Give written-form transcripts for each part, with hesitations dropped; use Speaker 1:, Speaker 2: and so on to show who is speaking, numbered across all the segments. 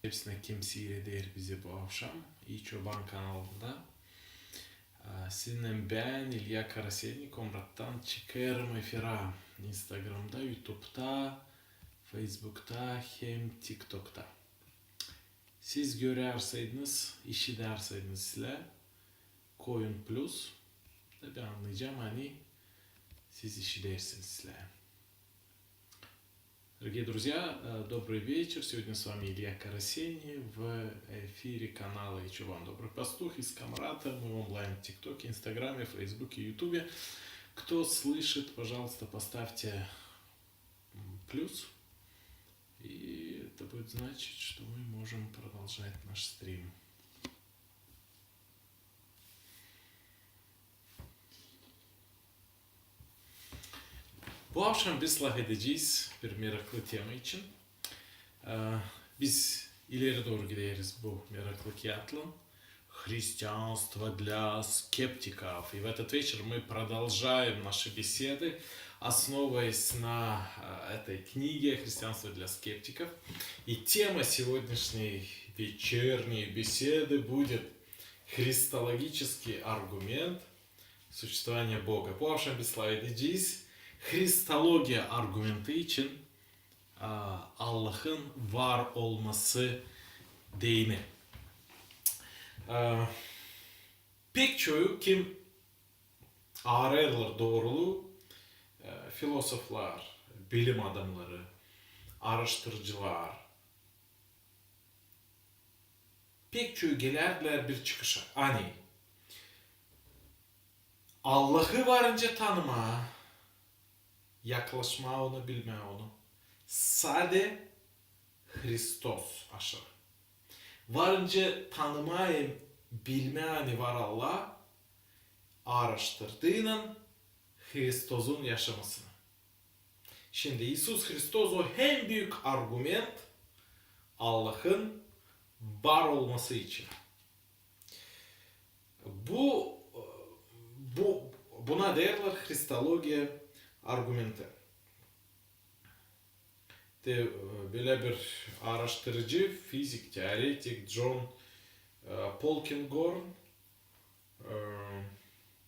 Speaker 1: Hepsine kimseye değer bizi bu akşam İçoban kanalında. Sizinle ben İlya Karasenik Omrat'tan çıkarım efira. Instagram'da, YouTube'da, Facebook'ta hem TikTok'ta. Siz görerseydiniz, işi derseydiniz size Koyun Plus. Tabi anlayacağım hani siz işi dersiniz size. Дорогие друзья, добрый вечер. Сегодня с вами Илья Карасений в эфире канала Ичуван Добрый Пастух из Камрата. Мы в онлайн в ТикТоке, Инстаграме, Фейсбуке, Ютубе. Кто слышит, пожалуйста, поставьте плюс. И это будет значить, что мы можем продолжать наш стрим. Bu akşam biz laf edeceğiz bir meraklı tema için. Biz ileri doğru gideriz bu meraklı kağıtla. Христианство для скептиков. И в этот вечер мы продолжаем наши беседы, основываясь на этой книге «Христианство для скептиков». И тема сегодняшней вечерней беседы будет христологический аргумент существования Бога. Bu akşam biz laf edeceğiz. Kristologiya argümenti için Allah'ın var olması deyimi. Pek çoğu kim ararlar doğruluğu, filozoflar, bilim adamları, araştırıcılar, pek çoğu gelirler bir çıkışa. Hani Allah'ı varınca tanıma, yaklaşma onu, bilme onu. Sade Hristos aşağı. Varınca tanımayı, bilmeyeni var Allah, araştırdığının Hristos'un yaşamasını. Şimdi İsus Hristos o en büyük argüment Allah'ın var olması için. Buna derler Hristologiya argümenti. Böyle bir araştırıcı, fizik teoretik John Polkinghorne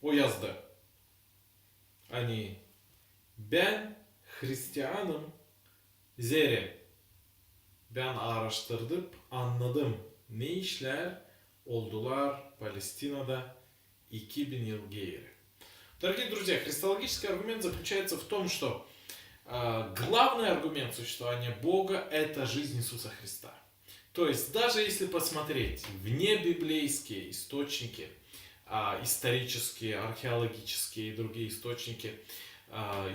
Speaker 1: o yazdı. Hani ben Hristiyanım zere ben araştırdım, anladım ne işler oldular Palestina'da 2000 yıl geri. Дорогие друзья, христологический аргумент заключается в том, что главный аргумент существования Бога – это жизнь Иисуса Христа. То есть, даже если посмотреть внебиблейские источники, исторические, археологические и другие источники,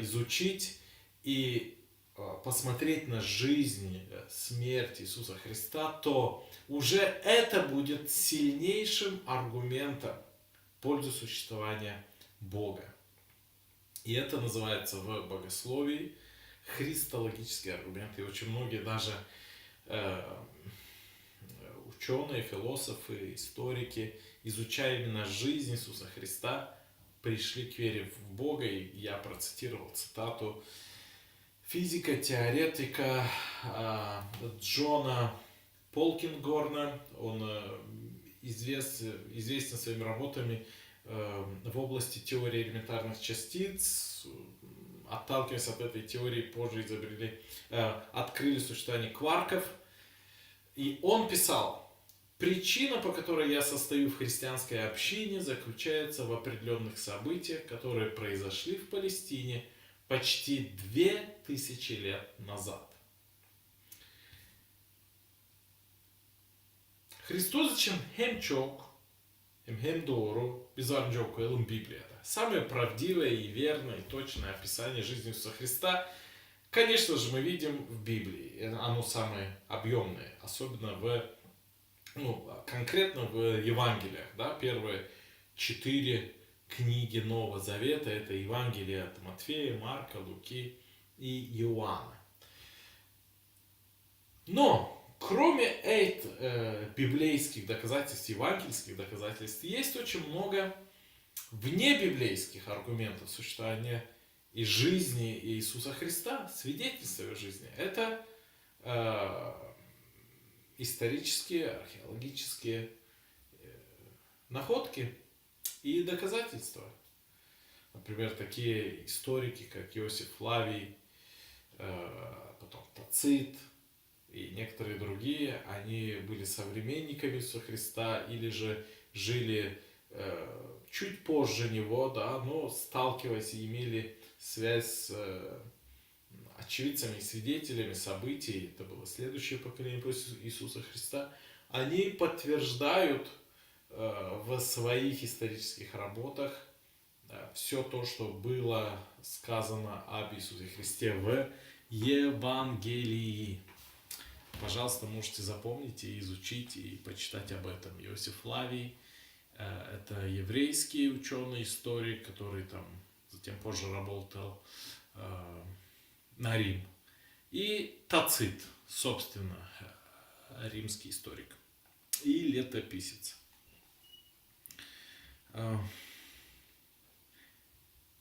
Speaker 1: изучить и посмотреть на жизнь, смерть Иисуса Христа, то уже это будет сильнейшим аргументом в пользу существования Бога. И это называется в богословии христологический аргумент. И очень многие даже ученые, философы, историки, изучая именно жизнь Иисуса Христа, пришли к вере в Бога. И я процитировал цитату физика, теоретика Джона Полкингорна. Он известен своими работами в области теории элементарных частиц. Отталкиваясь от этой теории, позже открыли существование кварков. И он писал: причина, по которой я состою в христианской общине, заключается в определенных событиях, которые произошли в Палестине почти 2000 лет назад. Христос için hem çok hem doğru, biz var önce okuyalım Библията. Самое правдивое и верное, и точное описание жизни Иисуса Христа, конечно же, мы видим в Библии. Оно самое объемное, особенно конкретно в Евангелиях. Да? Первые 4 книги Нового Завета – это Евангелие от Матфея, Марка, Луки и Иоанна. Но кроме этих библейских доказательств, евангельских доказательств, есть очень много внебиблейских аргументов существования и жизни Иисуса Христа, свидетельства его жизни. Это исторические, археологические находки и доказательства. Например, такие историки, как Иосиф Флавий, потом Тацит и некоторые другие, они были современниками Иисуса Христа или же жили чуть позже него, да, но сталкиваясь и имели связь с очевидцами и свидетелями событий, это было следующее поколение после Иисуса Христа, они подтверждают в своих исторических работах все то, что было сказано об Иисусе Христе в Евангелии. Пожалуйста, можете запомнить и изучить и почитать об этом. Иосиф Флавий – это еврейский ученый, историк, который там затем позже работал на Рим. И Тацит, собственно, римский историк и летописец.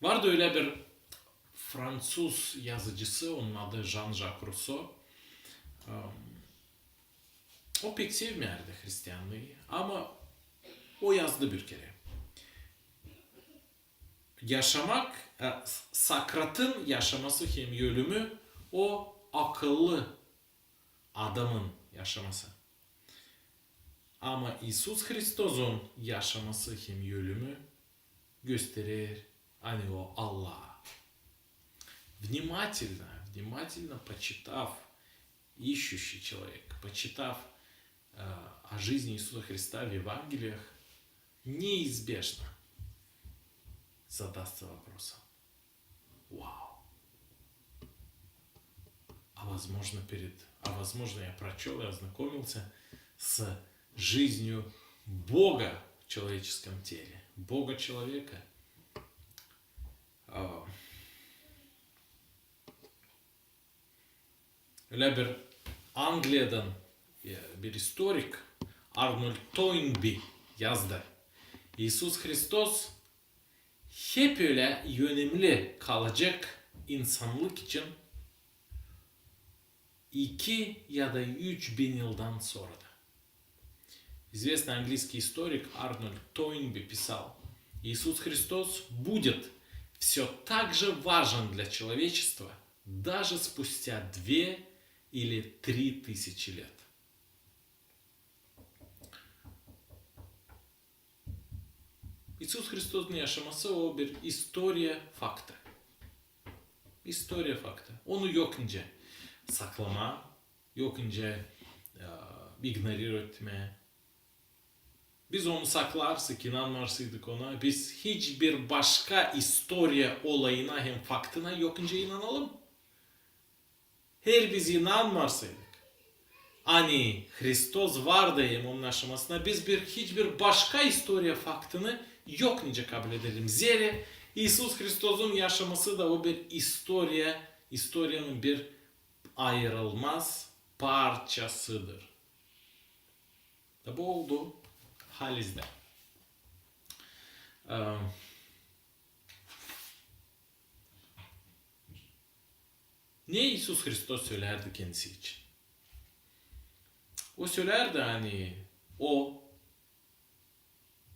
Speaker 1: Vardı öyle bir Fransız yazıcısı, onun adı Jean-Jacques Rousseau. O pek sevmezdi Hristiyanlığı ama o yazdı bir kere. Yaşamak, Sakrat'ın yaşaması hem ölümü, o akıllı adamın yaşaması. Ama İsus Hristos'un yaşaması hem ölümü gösterir hani o Allah. Внимательно почитав, ищущий человек, почитав о жизни Иисуса Христа в Евангелиях, неизбежно задастся вопросом: вау, возможно я прочел и ознакомился с жизнью Бога в человеческом теле, Бога-человека. Öyle bir Angliya'dan bir historik Arnold Toynbee yazdı. İsus Hristos hep öyle yönemli kalacak insanlık için 2 ya da 3 bin yıldan sonra da. Известный английский историк Арнольд Тойнби писал: Иисус Христос будет все так же важен для человечества даже спустя 2 или 3 тысячи лет. İsus Hristos'un yaşaması o bir история факта. İstoria fakta. Onu yok ince saklama, yok ince ignorir etme. Biz onu saklarsak, inanmarsaydık ona, biz hiçbir başka istorya olayına hem faktına yok ince inanalım. Her biz inanmarsaydık, hani Hristos var diyeyim onun yaşamasına, biz hiçbir başka istorya faktını yok ince kabul edelim. Zira İsus Hristos'un yaşaması da o bir istoryanın bir ayrılmaz parçasıdır. Da bu oldu halizde. Ne İsus Hristos söylerdi kendisi için? O söylerdi hani o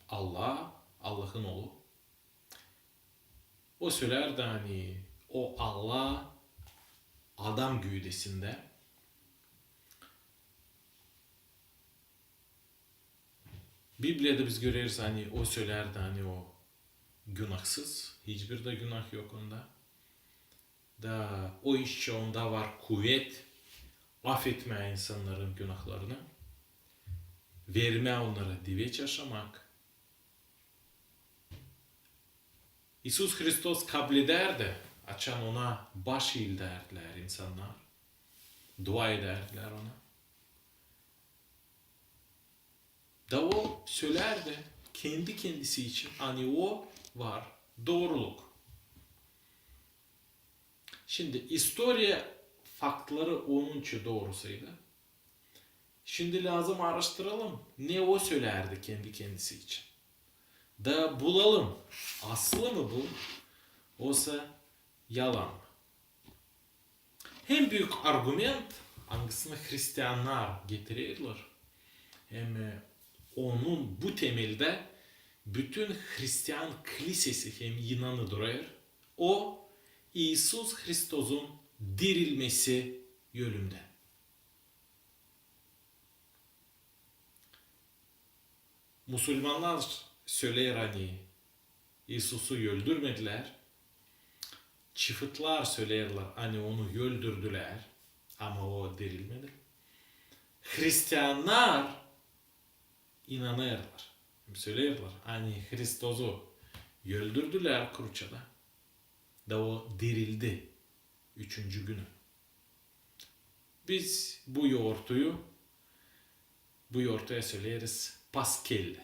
Speaker 1: Allah, Allah'ın oğlu. O söylerdi hani o Allah adam gövdesinde. Biblia'da biz görürüz hani o söylerdi hani o günahsız. Hiçbir de günah yok onda. Da o işçi onda var kuvvet. Affetmeye insanların günahlarını. Verme onlara diveç yaşamak. İsus Hristos kabul ederdi. Açan ona baş eğil derdiler insanlar. Dua ederdiler ona. Da o söylerdi kendi kendisi için. Hani o var. Doğruluk. Şimdi istorya faktları onun için doğrusuydu. Şimdi lazım araştıralım. Ne o söylerdi kendi kendisi için. Da bulalım. Aslı mı bu? Oysa yalan mı? En büyük argüman hangisini Hristiyanlar getirirler. Hem onun bu temelde bütün Hristiyan kilisesi hem inanı durar. O İsus Hristos'un dirilmesi yönünden. Müslümanlar söyler hani İsus'u öldürmediler. Çifitler söylerler hani onu öldürdüler ama o dirilmedi. Hristiyanlar inanırlar. Söylerler hani Hristos'u öldürdüler kruçada. Da o dirildi 3. günü. Biz bu yoğurtuya söyleriz Paskel.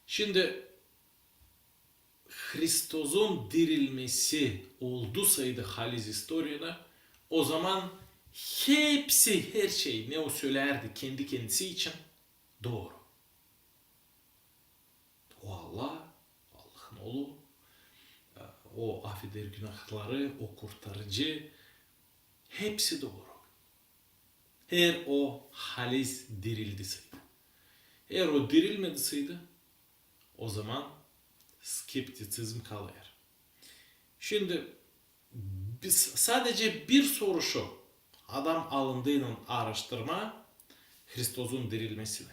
Speaker 1: Şimdi Hristos'un dirilmesi oldu sayıda haliz historiada, o zaman hepsi, her şey ne o söylerdi kendi kendisi için doğru. O Allah'ın oğlu, o affeder günahları, o kurtarıcı, hepsi doğru. Eğer o haliz dirildi saydı. Eğer o dirilmedi saydı, o zaman skeptisizm kalır. Şimdi biz sadece bir soru şu. Adam alındığının araştırma Hristos'un dirilmesini.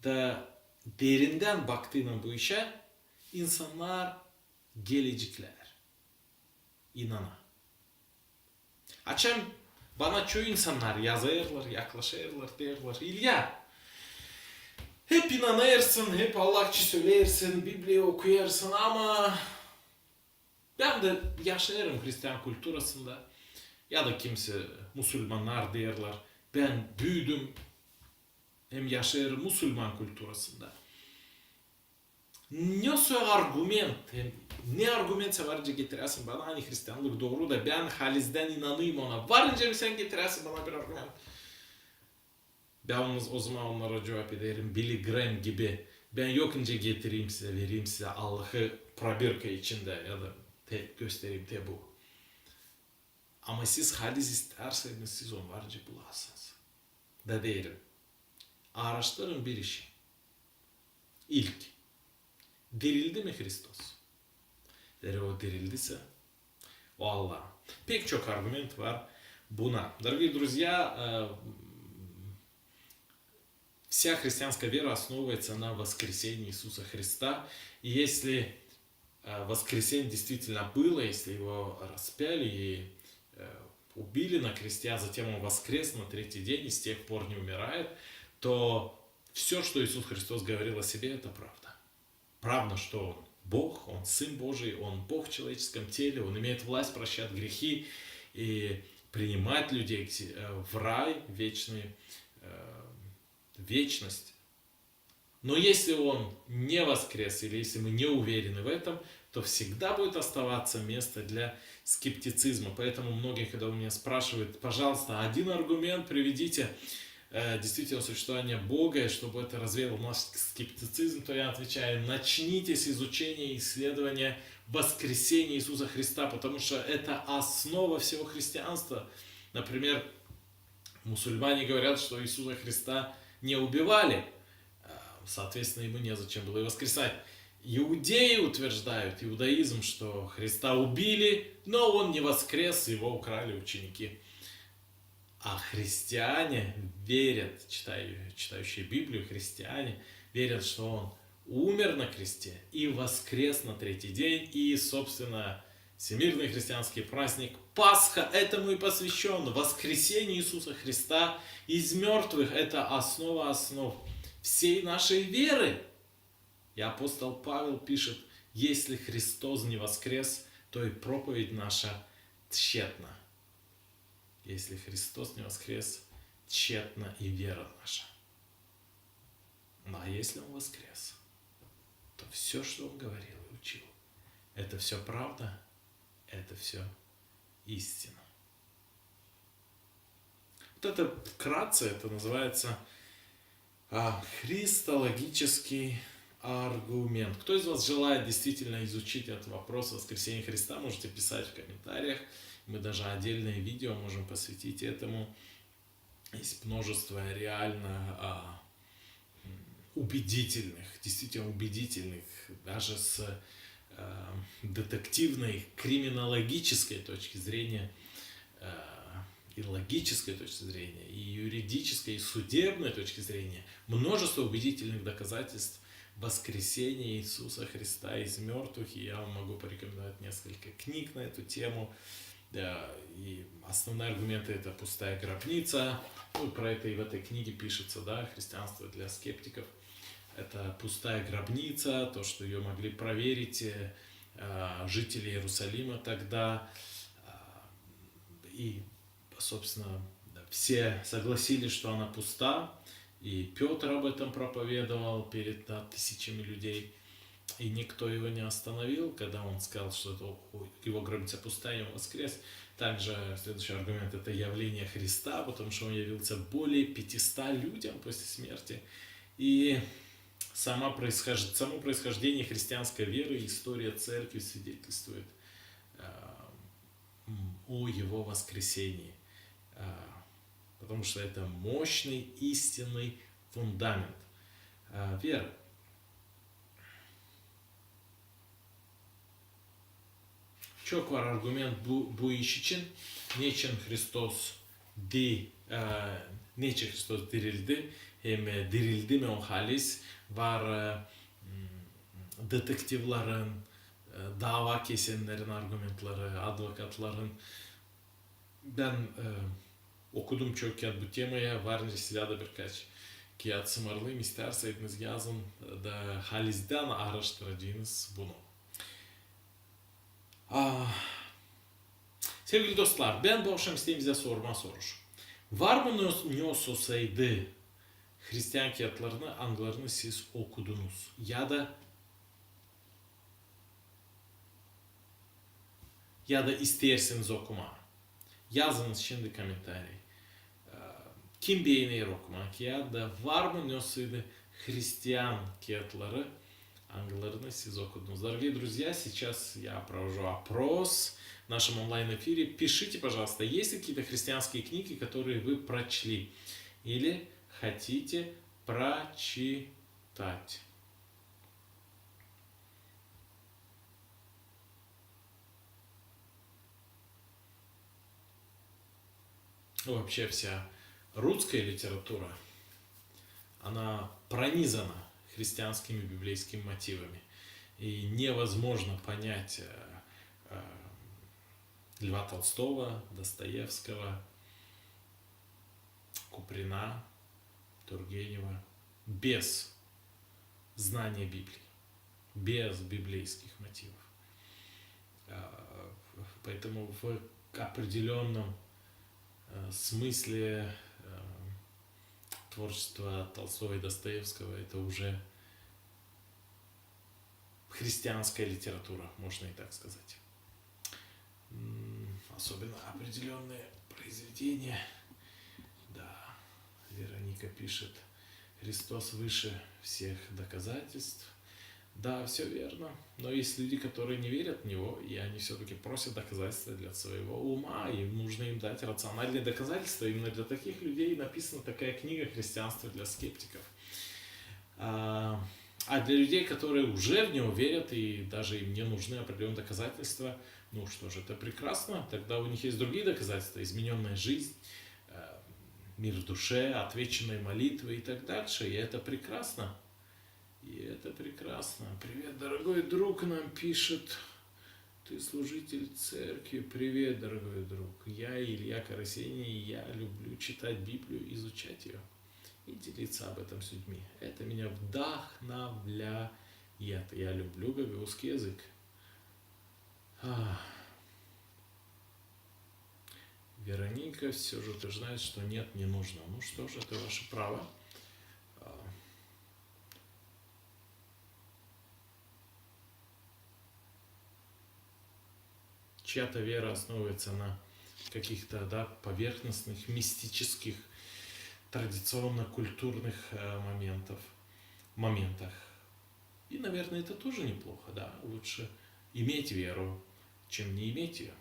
Speaker 1: Da derinden baktığının bu işe insanlar gelecekler. İnana. Açım bana çoğu insanlar yazarlar, yaklaşırlar, derler. İlya, hep inanırsın, hep Allahçı söylersin, Bibli'yi okuyarsın ama ben de yaşarım Hristiyan kültürasında ya da kimse Müslümanlar derler. Ben büyüdüm hem yaşarım Müslüman kültürasında. Ne argument, ne argument varınca getirersin bana hani Hristiyanlık doğru da ben halizden inanayım ona. Varınca mı sen getirersin bana bir argument? Ben o zaman onlara cevap ederim. Billy Graham gibi ben yokunca getireyim size, vereyim size Allah'ı probirka içinde ya da göstereyim bu. Ama siz haliz isterseniz siz onu varınca bulasınız. Da derim. Araştırın bir işi. İlk. Dirildi mi Hristos? Eğer o dirildiyse o Allah. Pek çok argument var buna. Дорогие друзья, вся христианская вера основывается на воскресении Иисуса Христа. И если воскресенье действительно было, если его распяли и убили на кресте, а затем он воскрес на 3-й день и с тех пор не умирает, то все, что Иисус Христос говорил о себе, это правда. Правда, что Он Бог, Он Сын Божий, Он Бог в человеческом теле, Он имеет власть прощать грехи и принимать людей в рай вечный, вечность. Но если Он не воскрес, или если мы не уверены в этом, то всегда будет оставаться место для скептицизма. Поэтому многие, когда у меня спрашивают, пожалуйста, один аргумент приведите действительно существование Бога, и чтобы это развеяло наш скептицизм, то я отвечаю, начните с изучения и исследования воскресения Иисуса Христа, потому что это основа всего христианства. Например, мусульмане говорят, что Иисуса Христа не убивали, соответственно, ему незачем было и воскресать. Иудеи утверждают, иудаизм, что Христа убили, но он не воскрес, его украли ученики. А христиане верят, читающие Библию, христиане верят, что он умер на кресте и воскрес на 3-й день. И, собственно, всемирный христианский праздник Пасха этому и посвящен. Воскресение Иисуса Христа из мертвых – это основа основ всей нашей веры. И апостол Павел пишет, если Христос не воскрес, то и проповедь наша тщетна. Если Христос не воскрес, тщетна и вера наша. А если Он воскрес, то все, что Он говорил и учил, это все правда, это все истина. Вот это вкратце, это называется христологический аргумент. Кто из вас желает действительно изучить этот вопрос воскресения Христа, можете писать в комментариях. Мы даже отдельное видео можем посвятить этому. Есть множество реально убедительных, действительно убедительных, даже с детективной, криминологической точки зрения, и логической точки зрения, и юридической, и судебной точки зрения, множество убедительных доказательств воскресения Иисуса Христа из мертвых. И я вам могу порекомендовать несколько книг на эту тему. И основные аргументы — это пустая гробница. Ну, про это и в этой книге пишется, да, «Христианство для скептиков». Это пустая гробница, то, что ее могли проверить жители Иерусалима тогда. И, собственно, все согласились, что она пуста. И Петр об этом проповедовал перед тысячами людей. И никто его не остановил, когда он сказал, что его гробница пустая, и он воскрес. Также следующий аргумент — это явление Христа, потому что он явился более 500 людям после смерти. И само происхождение христианской веры и история церкви свидетельствует о его воскресении. Потому что это мощный, истинный фундамент веры. Çok var argüment bu iş için. Niçin Hristos dirildi? Hem dirildi mi o halis? Var detektiflerin, dava kesenlerin argümentleri, advokatların. Ben okudum çok kağıt bu temaya. Var silahda birkaç kağıt sımarlayayım. İsterseniz yazın da halizden araştıracağınız bunu. Sevgili dostlar, ben bu akşam isteyeyim size sorma soruş. Var mı Nös olsaydı Hristiyan kağıtlarını, anglarını siz okudunuz? Ya da isterseniz okuma. Yazınız şimdi komentarı. Kim beğenir okumak, ya da var mı Nös'ıydı Hristiyan kağıtları, ангеларны сіз окуднус. Дорогие друзья, сейчас я провожу опрос в нашем онлайн-эфире. Пишите, пожалуйста, есть ли какие-то христианские книги, которые вы прочли или хотите прочитать. Вообще вся русская литература, она пронизана христианскими библейскими мотивами. И невозможно понять Льва Толстого, Достоевского, Куприна, Тургенева без знания Библии, без библейских мотивов. Поэтому в определенном смысле творчество Толстого и Достоевского — это уже христианская литература, можно и так сказать. Особенно определенные произведения. Да, Вероника пишет: Христос выше всех доказательств. Да, все верно. Но есть люди, которые не верят в Него, и они все-таки просят доказательства для своего ума, и нужно им дать рациональные доказательства. Именно для таких людей написана такая книга «Христианство для скептиков». А для людей, которые уже в Него верят, и даже им не нужны определенные доказательства, ну что же, это прекрасно. Тогда у них есть другие доказательства: измененная жизнь, мир в душе, отвеченные молитвы и так дальше. И это прекрасно. И это прекрасно. Привет, дорогой друг, нам пишет. Ты служитель церкви. Привет, дорогой друг. Я Илья Карасений, и я люблю читать Библию, изучать ее и делиться об этом с людьми. Это меня вдохновляет. Я люблю гагаузский язык. Вероника все же утверждает, что нет, не нужно. Ну что ж, это ваше право. Чья-то вера основывается на каких-то, да, поверхностных, мистических, традиционно-культурных моментах. И, наверное, это тоже неплохо, да. Лучше иметь веру, чем не иметь ее.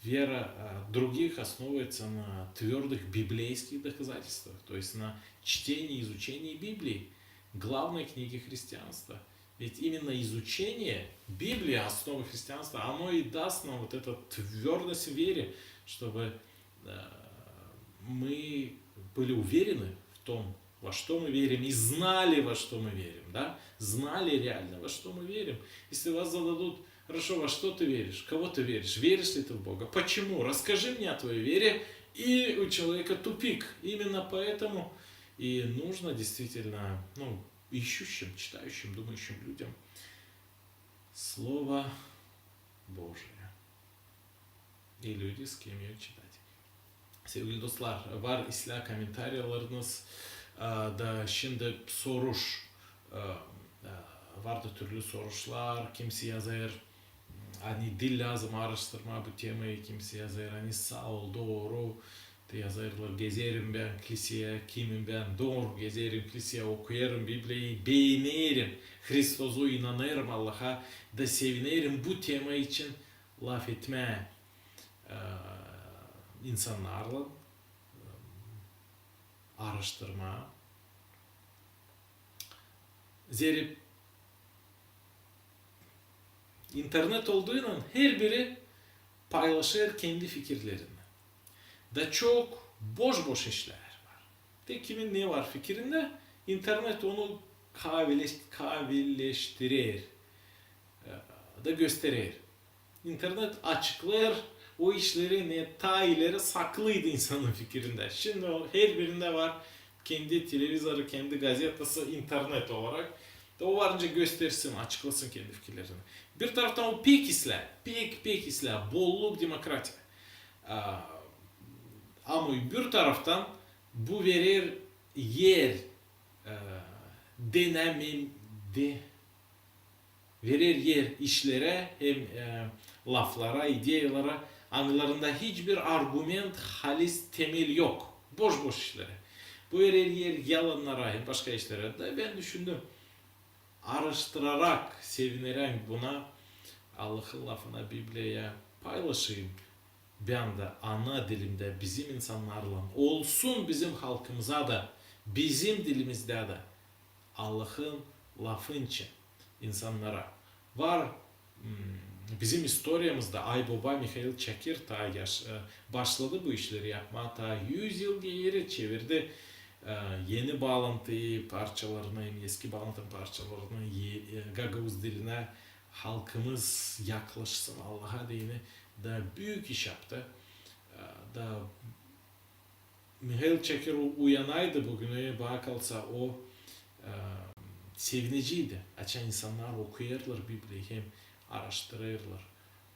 Speaker 1: вера других основывается на твердых библейских доказательствах, то есть на чтении и изучении Библии, главной книги христианства. Ведь именно изучение Библии, основы христианства, оно и даст нам вот эту твердость в вере, чтобы мы были уверены в том, во что мы верим, и знали, во что мы верим, да? Знали реально, во что мы верим. Если вас зададут: хорошо, во что ты веришь, кого ты веришь, веришь ли ты в Бога, почему, расскажи мне о твоей вере, и у человека тупик. Именно поэтому и нужно действительно, ищущим, читающим, думающим людям Слово Божие. И люди скемеют читать. Sevgili dostlar, var isla komentaryalarınız da şimdi soruş vardı türlü soruşlar, kimisi yazar hani dil lazım araştırma bu temayı, kimisi yazar hani sağ ol, doğru de yazarlar, gezerim ben kiliseye, kimim ben, doğru gezerim kiliseye, okuyarım Biblia'yı, beğenirim, Hristos'a inanırım, Allah'a da sevinirim. Bu tema için laf etme insanlarla araştırma. Zerip internet olduğundan her biri paylaşır kendi fikirlerini. Da çok boş işler var. De kimin ne var fikrinde? İnternet onu kavilleştirir. Da gösterir. İnternet açıklar o işleri, detayları saklıydı insanın fikrinde. Şimdi o her birinde var. Kendi televizyonu, kendi gazetesi, internet olarak. Da o varınca göstersin, açıklasın kendi fikirlerini. Bir taraftan o pek islah, bolluk, demokrati. Ama bir taraftan bu verir yer verir yer işlere, hem laflara, ideyalara, anılarında hiçbir argüment, halis temel yok. Boş işlere. Bu verir yer yalanlara, hem başka işlere. Da ben düşündüm. Araştırarak, sevinerek buna, Allah'ın lafına, Biblia'ya paylaşayım. Ben de ana dilimde bizim insanlarla olsun, bizim halkımıza da, bizim dilimizde de Allah'ın lafın için insanlara var. Bizim historiyamızda Aybaba Mikhail Çakir başladı bu işleri yapmaya, ta 100 yıl geri çevirdi. Yeni bağlantıyı parçalarını, eski bağlantı parçalarını Gagavuz diline halkımız yaklaşsın Allah'a dini da büyük iş yaptı. Da Mikhail Çakir uyanaydı bugüne bakalsa o seviniciydi. Açan insanlar okuyarlar Biblia'yı, hem araştırırlar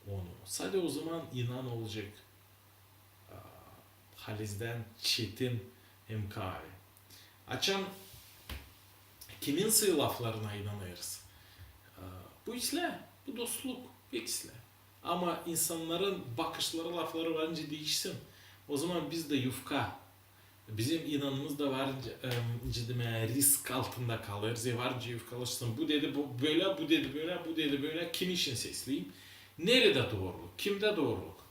Speaker 1: onu. Sadece o zaman inan olacak. Halizden çetin hem kavi. Açan kimin sığ laflarına inanırız? Bu islah, bu dostluk, pek islah. Ama insanların bakışları, lafları varınca değişsin. O zaman biz de yufka, bizim inanımız da varınca risk altında kalırız. Varınca yufkalaşsın. Bu dedi bu böyle, bu dedi böyle, bu dedi böyle. Kim için sesleyeyim? Nerede doğruluk? Kimde doğruluk?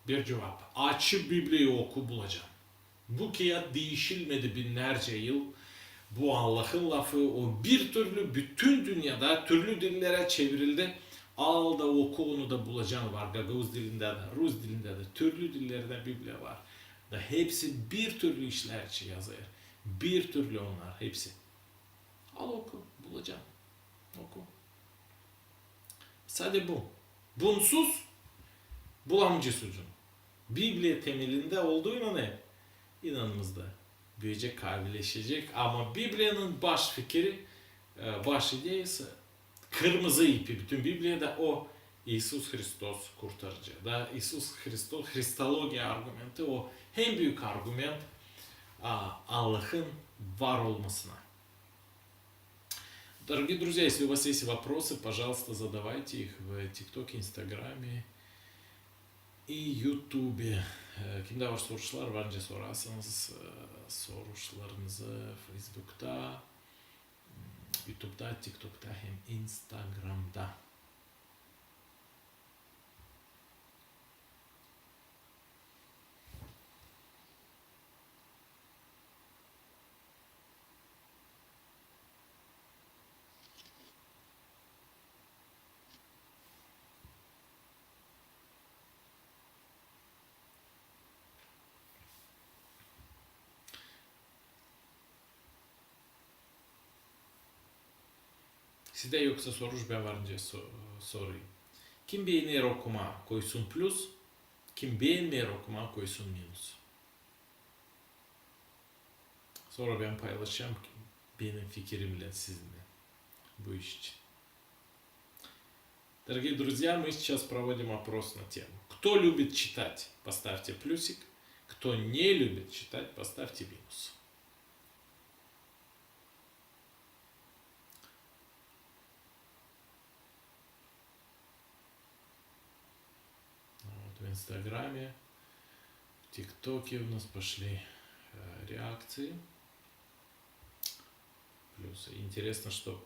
Speaker 1: Bir cevap. Açıp Biblia'yı oku, bulacağım. Bu kıyat değişilmedi binlerce yıl. Bu Allah'ın lafı o bir türlü bütün dünyada türlü dillere çevrildi. Al da oku, onu da bulacağın var. Gagavuz dilinde de, Rus dilinde de, türlü dillerde Biblia var. Da hepsi bir türlü işler yazıyor. Bir türlü onlar hepsi. Al oku, bulacağım. Oku. Sadece bu. Bunsuz bulamayacaksın. Biblia temelinde olduğuna ne? İnanımızda büyüyecek, kavilleşecek. Ama Biblia'nın baş fikri, baş ideyası, kırmızı ipi bütün Biblia'da o İsus Hristos kurtarıcı. Da İsus Hristos, Hristologiya argümenti o en büyük argüment Allah'ın var olmasına. Дорогие друзья, если у вас есть вопросы, пожалуйста, задавайте их в ТикТоке, Инстаграме и Ютубе. Kimde var sorular var önce sorarsanız sorularınızı Facebook'ta, YouTube'da, TikTok'ta hem Instagram'da. Sizde yoksa soruş ben varınca sorayım. Kim beğenir okuma koysun plus, kim beğenmeyer okuma koysun minus. Sonra ben paylaşacağım benim fikrimle sizinle bu iş için. Дорогие друзья, мы сейчас проводим опрос на тему. Кто любит читать, поставьте плюсик. Кто не любит читать, поставьте минус. Вот в Инстаграме, в ТикТоке у нас пошли реакции. Плюсы. Интересно, что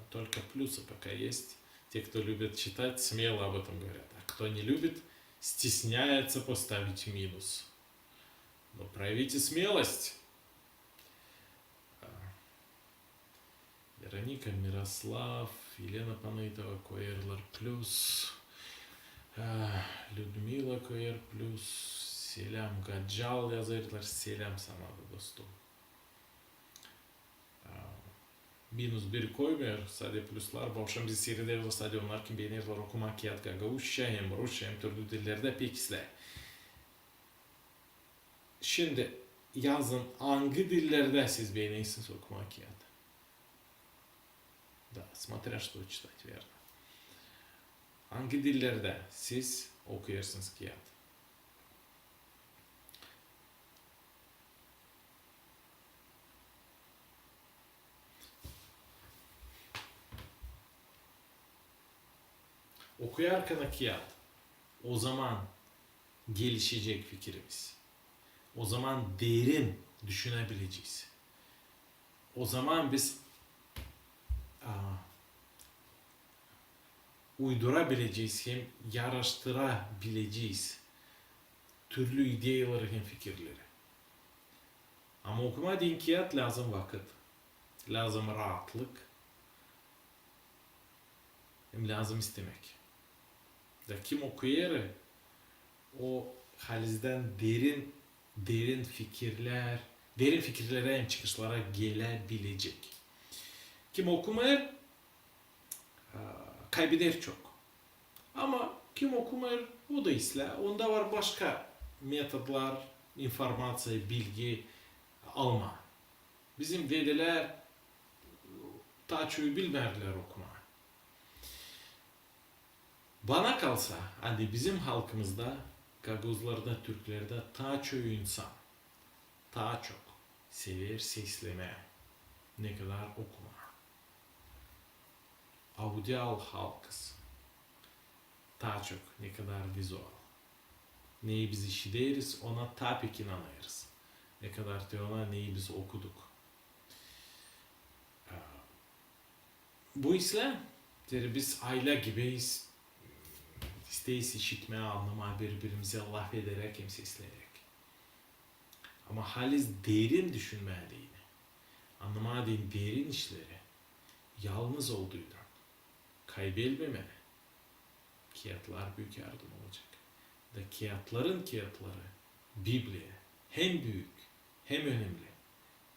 Speaker 1: только плюсы пока есть. Те, кто любит читать, смело об этом говорят. А кто не любит, стесняется поставить минус. Но проявите смелость. Вероника, Мирослав, Елена Панайтова, Коэрлер плюс, Людмила Коэр плюс, Селям Гаджал yazarlar, Selam sana da dostum. Minus bir koymuyor, sadece pluslar. Bu akşam bizi seyrederler, sadece onlar kim beğenirler okumak kağıt gagavuşça hem Rusça hem türlü dillerde pekisler. Şimdi yazın hangi dillerde siz beğenirsiniz okumak kağıt? Да, смотря что читать, верно. Hangi dillerde siz okuyorsunuz kağıt? Okuyarken kağıt, o zaman gelişecek fikrimiz. O zaman derin düşünebileceğiz. O zaman biz uydurabileceğiz hem yarıştırabileceğiz türlü ideyaları hem fikirleri. Ama okuma din kağıt lazım vakit, lazım rahatlık, hem lazım istemek. Da kim okuyor, o halizden derin fikirlere hem çıkışlara gelebilecek. Kim okumıyor, kaybeder çok. Ama kim okumıyor, o da isla. Onda var başka metodlar, informasiya, bilgi alma. Bizim dedeler taçoyu bilmerler okuma. Bana kalsa, hadi bizim halkımızda, Gaguzlarda, Türklerde taçoyu insan daha çok sever sesleme, ne kadar okuma. Audial halkız daha çok ne kadar vizual. Neyi biz işideriz ona tabii ki inanırız. Ne kadar diyorlar neyi biz okuduk. Bu isle biz aile gibiyiz. İsteyiz işitmeye, anlamaya, birbirimize laf ederek hem sesleyerek. Ama haliz derin düşünmeye değil. Anlamaya değil derin işleri. Yalnız olduğundan kaybetmemeli. Kağıtlar büyük yardım olacak. Da kağıtları Bibli'ye hem büyük hem önemli.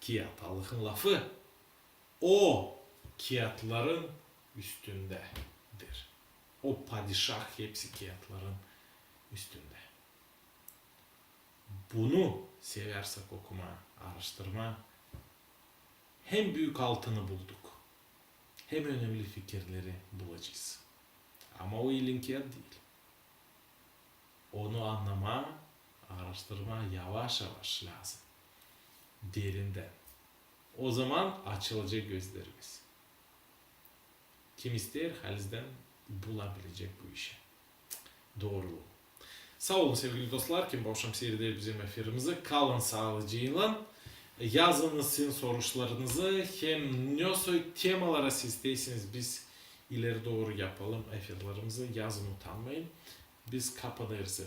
Speaker 1: Kağıt Allah'ın lafı o kağıtların üstündedir. O padişah hepsi kağıtların üstünde. Bunu seversek okuma, araştırma hem büyük altını bulduk hem önemli fikirleri bulacağız. Ama o elin kağıt değil. Onu anlama, araştırma yavaş yavaş lazım. Derinden. O zaman açılacak gözlerimiz. Kim ister halizden bulabilecek bu işi. Doğruluğu. Sağ olun sevgili dostlar. Kim bu akşam seyreder bizim efirimizi. Kalın sağlıcıyla. Yazınız sizin soruşlarınızı. Hem ne temalara siz isteyseniz biz ileri doğru yapalım efirlerimizi. Yazın utanmayın. Biz kapanırız.